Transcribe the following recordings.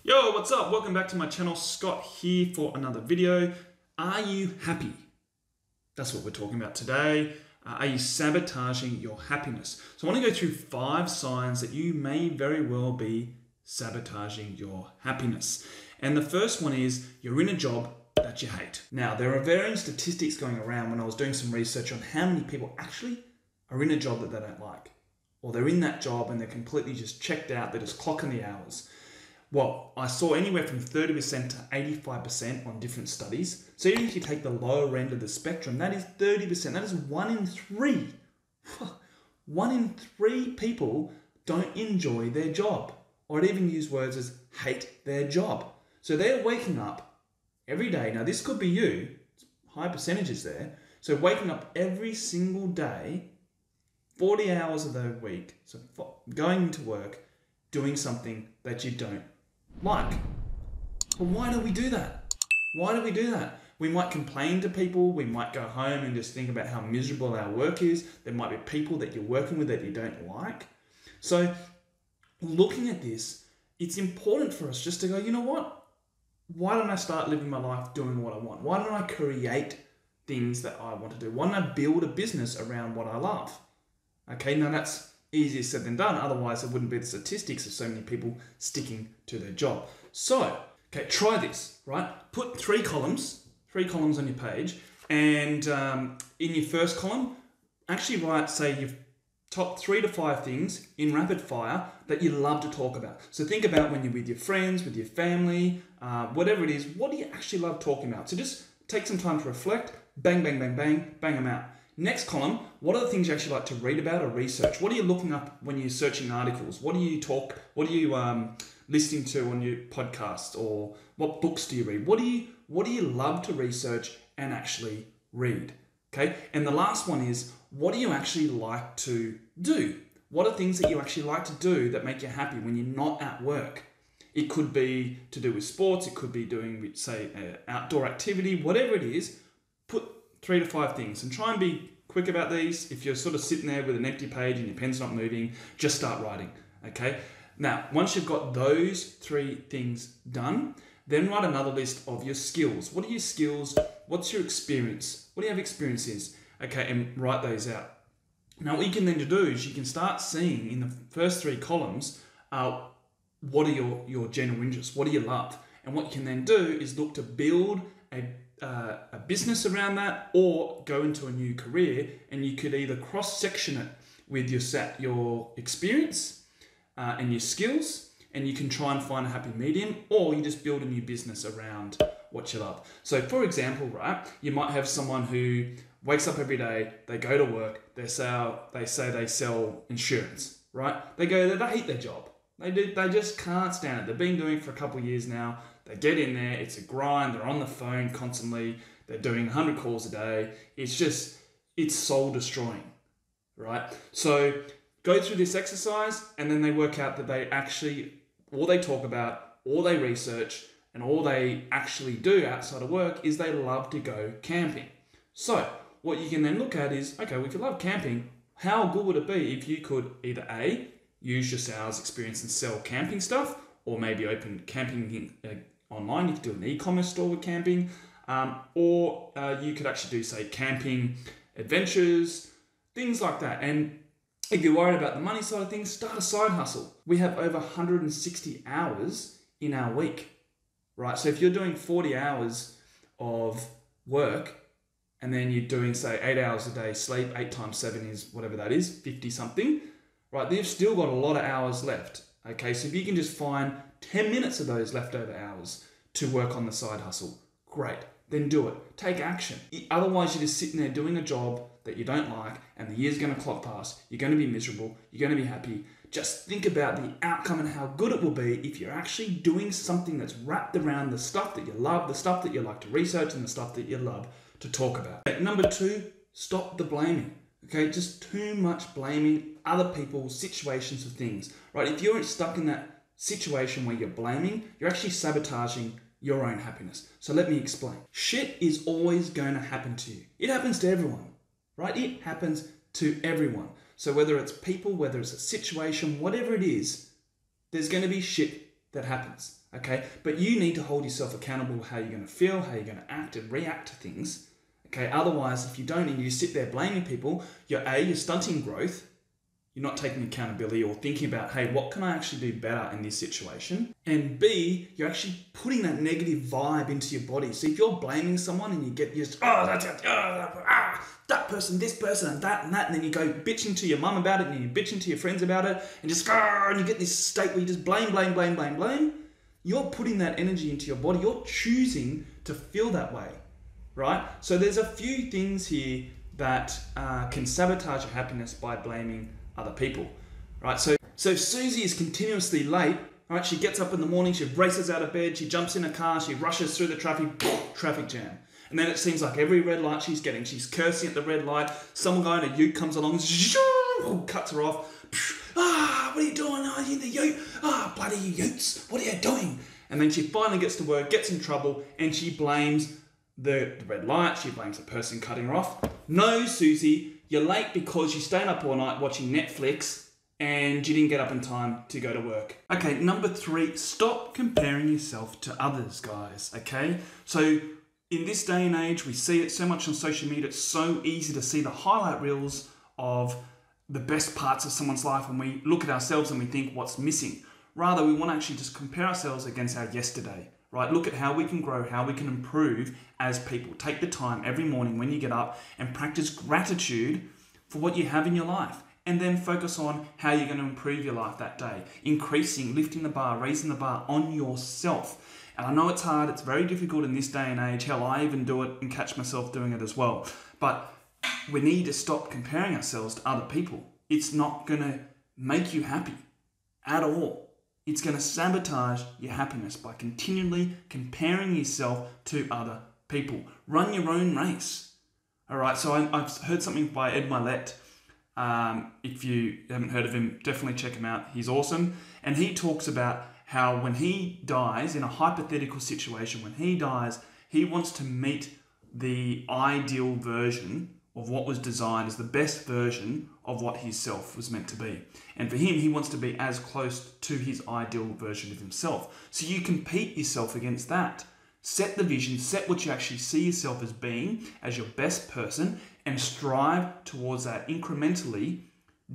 Yo, what's up? Welcome back to my channel. Scott here for another video. Are you happy? That's what we're talking about today. Are you sabotaging your happiness? So I want to go through 5 signs that you may very well be sabotaging your happiness. And the first one is you're in a job that you hate. Now, there are varying statistics going around when I was doing some research on how many people actually are in a job that they don't like. Or they're in that job and they're completely just checked out, they're just clocking the hours. Well, I saw anywhere from 30% to 85% on different studies. So even if you take the lower end of the spectrum, that is 30%. That is 1 in 3. 1 in 3 people don't enjoy their job. Or I'd even use words as hate their job. So they're waking up every day. Now this could be you. High percentages there. So waking up every single day, 40 hours of the week. So going into work, doing something that you don't like. But why do we do that? Why do we do that? We might complain to people. We might go home and just think about how miserable our work is. There might be people that you're working with that you don't like. So looking at this, it's important for us just to go, you know what? Why don't I start living my life doing what I want? Why don't I create things that I want to do? Why don't I build a business around what I love? Okay, now that's easier said than done. Otherwise, it wouldn't be the statistics of so many people sticking to their job. So, okay, try this, right? Put 3 columns on your page, and in your first column, actually write, say, your top 3 to 5 things in rapid fire that you love to talk about. So think about when you're with your friends, with your family, whatever it is, what do you actually love talking about? So just take some time to reflect, bang, bang, bang, bang, bang them out. Next column, what are the things you actually like to read about or research? What are you looking up when you're searching articles? What are you listening to on your podcast, or what books do you read? What do you love to research and actually read? Okay? And the last one is, what do you actually like to do? What are things that you actually like to do that make you happy when you're not at work? It could be to do with sports, it could be doing, say, outdoor activity, whatever it is. Put 3 to 5 things and try and be quick about these. If you're sort of sitting there with an empty page and your pen's not moving, just start writing, okay? Now, once you've got those 3 things done, then write another list of your skills. What are your skills? What's your experience? What do you have experience in? Okay, and write those out. Now, what you can then do is you can start seeing in the first 3 columns, what are your general interests? What do you love? And what you can then do is look to build a business around that, or go into a new career, and you could either cross-section it with your experience and your skills, and you can try and find a happy medium, or you just build a new business around what you love. So for example, right, you might have someone who wakes up every day, they go to work, they say they sell insurance, right? They go there, they hate their job. They just can't stand it. They've been doing it for a couple of years now. They get in there, it's a grind, they're on the phone constantly, they're doing 100 calls a day. It's soul destroying, right? So go through this exercise, and then they work out that they actually, all they talk about, all they research, and all they actually do outside of work is they love to go camping. So what you can then look at is, okay, well, if you love camping, how good would it be if you could either A, use your sales experience and sell camping stuff, or maybe open camping online. You could do an e-commerce store with camping, or you could actually do, say, camping adventures, things like that. And if you're worried about the money side of things, start a side hustle. We have over 160 hours in our week, right? So if you're doing 40 hours of work, and then you're doing, say, 8 hours a day sleep, 8 times 7 is whatever that is, 50 something, right? They've still got a lot of hours left. Okay, so if you can just find 10 minutes of those leftover hours to work on the side hustle, great, then do it. Take action. Otherwise, you're just sitting there doing a job that you don't like, and the year's going to clock past. You're going to be miserable. You're going to be happy. Just think about the outcome and how good it will be if you're actually doing something that's wrapped around the stuff that you love, the stuff that you like to research, and the stuff that you love to talk about. Okay, number 2, stop the blaming. Okay, just too much blaming other people, situations, or things, right? If you're stuck in that situation where you're blaming, you're actually sabotaging your own happiness. So let me explain. Shit is always going to happen to you. It happens to everyone, right? It happens to everyone. So whether it's people, whether it's a situation, whatever it is, there's going to be shit that happens. okay? But you need to hold yourself accountable how you're going to feel, how you're going to act and react to things, okay? Otherwise, if you don't and you sit there blaming people, you're stunting growth, you're not taking accountability or thinking about, hey, what can I actually do better in this situation? And B, you're actually putting that negative vibe into your body. So if you're blaming someone and you get just, that person, this person, and that, and then you go bitching to your mum about it, and you bitching to your friends about it, and just, and you get this state where you just blame, you're putting that energy into your body. You're choosing to feel that way, right? So there's a few things here that can sabotage your happiness by blaming other people, right? So Susie is continuously late, right? She gets up in the morning, she races out of bed, she jumps in a car, she rushes through the traffic jam. And then it seems like every red light she's getting, she's cursing at the red light, some guy in a ute comes along, cuts her off. What are you doing? Oh, you're in the ute. Bloody utes, what are you doing? And then she finally gets to work, gets in trouble, and she blames the red light, she blames the person cutting her off. No, Susie, you're late because you stayed up all night watching Netflix and you didn't get up in time to go to work. Okay, number 3, stop comparing yourself to others, guys, okay? So in this day and age, we see it so much on social media, it's so easy to see the highlight reels of the best parts of someone's life, and we look at ourselves and we think what's missing. Rather, we want to actually just compare ourselves against our yesterday, right? Look at how we can grow, how we can improve as people. Take the time every morning when you get up and practice gratitude for what you have in your life. And then focus on how you're going to improve your life that day. Increasing, lifting the bar, raising the bar on yourself. And I know it's hard, it's very difficult in this day and age. Hell, I even do it and catch myself doing it as well. But we need to stop comparing ourselves to other people. It's not going to make you happy at all. It's going to sabotage your happiness by continually comparing yourself to other people. Run your own race. All right, so I've heard something by Ed Milet. If you haven't heard of him, definitely check him out. He's awesome. And he talks about how when he dies, in a hypothetical situation, when he dies, he wants to meet the ideal version of what was designed as the best version of what his self was meant to be. And for him, he wants to be as close to his ideal version of himself. So you compete yourself against that. Set the vision, set what you actually see yourself as being, as your best person, and strive towards that incrementally,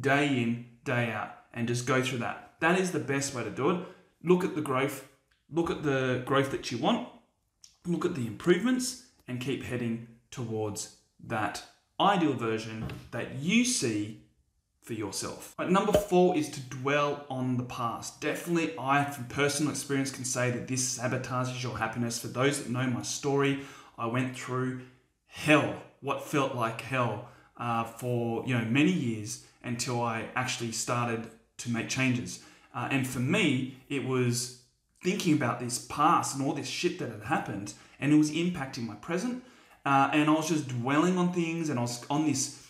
day in, day out, and just go through that. That is the best way to do it. Look at the growth that you want, look at the improvements, and keep heading towards that ideal version that you see for yourself. Right, number 4 is to dwell on the past. Definitely, I from personal experience can say that this sabotages your happiness. For those that know my story, I went through hell, what felt like hell, for many years until I actually started to make changes. And for me, it was thinking about this past and all this shit that had happened, and it was impacting my present. And I was just dwelling on things, and I was on this,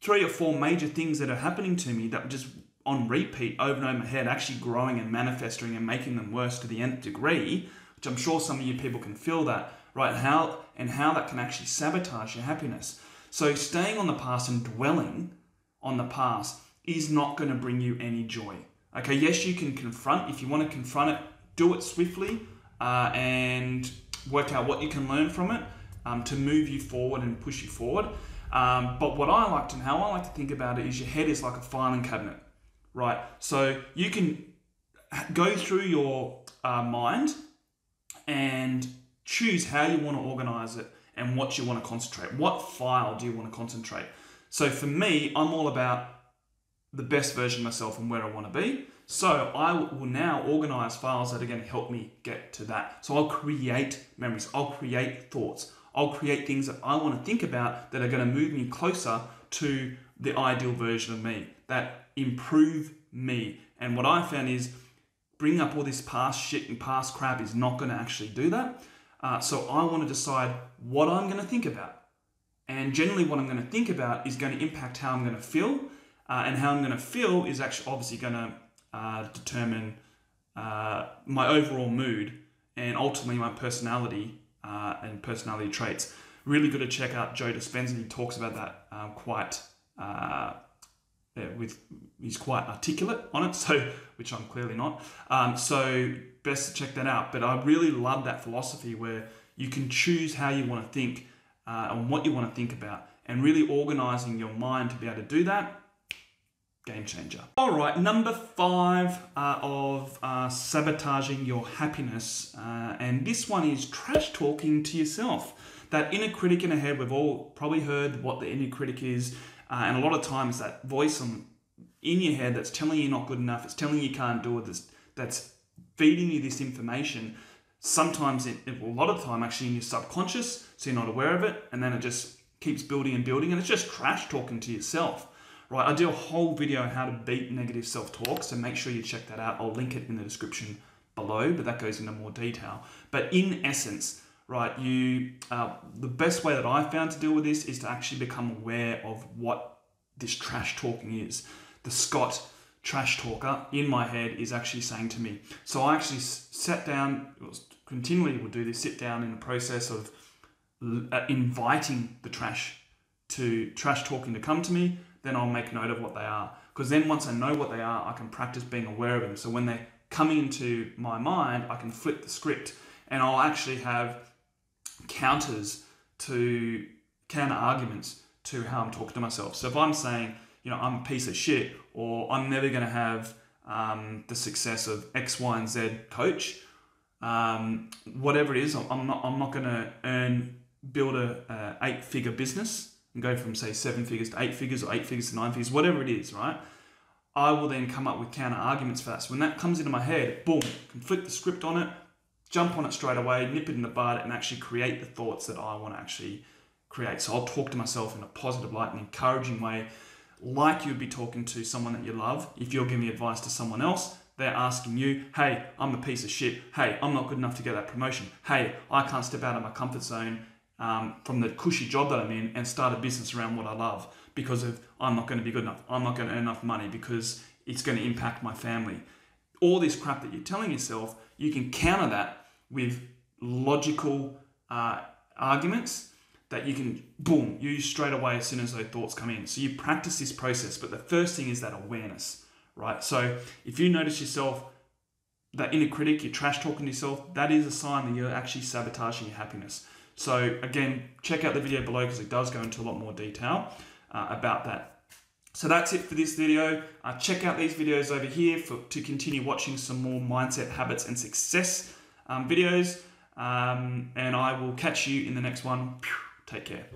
3 or 4 major things that are happening to me that were just on repeat over and over my head, actually growing and manifesting and making them worse to the nth degree, which I'm sure some of you people can feel that, right? How that can actually sabotage your happiness. So staying on the past and dwelling on the past is not going to bring you any joy. Okay, yes, you can confront. If you want to confront it, do it swiftly and work out what you can learn from it to move you forward and push you forward. But what I like to, how I like to think about it is your head is like a filing cabinet, right? So you can go through your mind and choose how you want to organize it and what you want to concentrate. What file do you want to concentrate? So for me, I'm all about the best version of myself and where I want to be. So I will now organize files that are going to help me get to that. So I'll create memories, I'll create thoughts, I'll create things that I want to think about that are going to move me closer to the ideal version of me, that improve me. And what I found is bringing up all this past shit and past crap is not going to actually do that. So I want to decide what I'm going to think about. And generally what I'm going to think about is going to impact how I'm going to feel. And how I'm going to feel is actually obviously going to determine my overall mood and ultimately my personality and personality traits. Really good to check out Joe Dispenza. He talks about that quite he's quite articulate on it, so which I'm clearly not. So best to check that out. But I really love that philosophy where you can choose how you want to think and what you want to think about, and really organizing your mind to be able to do that. Game changer. All right, number 5 of sabotaging your happiness, and this one is trash talking to yourself. That inner critic in our head, we've all probably heard what the inner critic is, and a lot of times that voice in your head that's telling you you're not good enough, it's telling you you can't do it, that's feeding you this information. Sometimes, a lot of the time, actually in your subconscious, so you're not aware of it, and then it just keeps building and building, and it's just trash talking to yourself. Right, I do a whole video on how to beat negative self-talk, so make sure you check that out. I'll link it in the description below, but that goes into more detail. But in essence, right, the best way that I found to deal with this is to actually become aware of what this trash talking is. The Scott trash talker in my head is actually saying to me. So I actually sat down, continually will do this, sit down in the process of inviting the trash talking to come to me. Then I'll make note of what they are. Because then once I know what they are, I can practice being aware of them. So when they come into my mind, I can flip the script, and I'll actually have counter arguments to how I'm talking to myself. So if I'm saying, I'm a piece of shit, or I'm never going to have the success of X, Y, and Z coach, whatever it is, I'm not going to build a 8-figure business and go from, say, 7 figures to 8 figures, or 8 figures to 9 figures, whatever it is, right? I will then come up with counter arguments for that. So when that comes into my head, boom, I can flip the script on it, jump on it straight away, nip it in the bud, and actually create the thoughts that I want to actually create. So I'll talk to myself in a positive light, an encouraging way, like you'd be talking to someone that you love. If you're giving advice to someone else, they're asking you, hey, I'm a piece of shit. Hey, I'm not good enough to get that promotion. Hey, I can't step out of my comfort zone from the cushy job that I'm in and start a business around what I love, because of I'm not going to be good enough. I'm not going to earn enough money because it's going to impact my family. All this crap that you're telling yourself, you can counter that with logical arguments that you can, boom, use straight away as soon as those thoughts come in. So you practice this process, but the first thing is that awareness, right? So if you notice yourself, that inner critic, you're trash talking to yourself, that is a sign that you're actually sabotaging your happiness. So again, check out the video below because it does go into a lot more detail about that. So that's it for this video. Check out these videos over here to continue watching some more mindset, habits, and success videos. And I will catch you in the next one. Take care.